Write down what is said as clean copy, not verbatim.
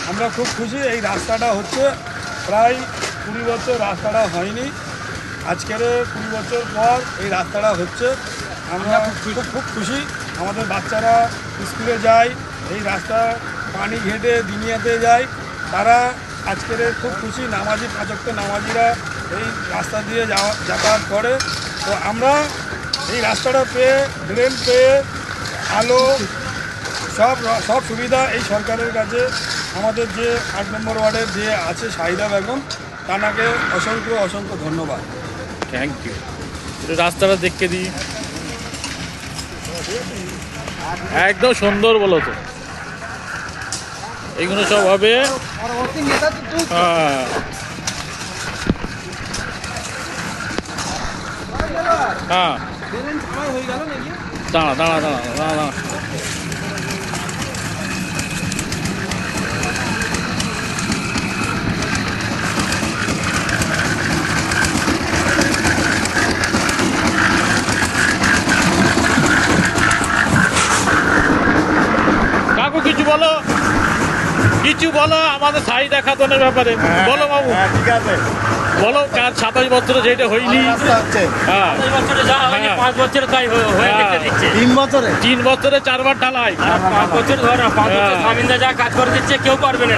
আমরা খুব খুশি। এই রাস্তাটা হচ্ছে প্রায় 20 বছর রাস্তাটা হয়নি, আজকের 20 বছর পর এই রাস্তাটা হচ্ছে। আমরা খুব খুশি। আমাদের বাচ্চারা স্কুলে যায়, এই রাস্তা পানি ঘেটে দিনিয়াতে যায়, তারা আজকের খুব খুশি। নামাজি 5 ওয়াক্ত নামাজিরা এই রাস্তা দিয়ে যাতায়াত করে। তো আমরা এই রাস্তাটা পেয়ে, ড্রেন পেয়ে, আলো সব সুবিধা এই সরকারের কাছে আমাদের যে 8 নম্বর ওয়ার্ডের যে আছে শাহিদা বেগম, তাকে অসংখ্য ধন্যবাদ। Thank you. রাস্তাটা দেখতে দিই, একদম সুন্দর বলো তো। এইগুলো সব হবে। হ্যাঁ হ্যাঁ, দাঁড়া দাঁড়া দাঁড়া দাঁড়া দাঁড়া। কাকু কিছু বলো, কিছু বলো আমাদের চাহিদা খাতনের ব্যাপারে। বলো বাবু। ঠিক আছে, বলো, 27 বছরে যেটা হয়নি। হ্যাঁ 5 বছরে তাই হয়ে দেখতে দিচ্ছে। 3 বছরে 3 বছরে 4 বার ঢালাই। 5 বছর ধর 5 বছর জামিনদার যা কাজ করে দিচ্ছে কেউ পারবে না।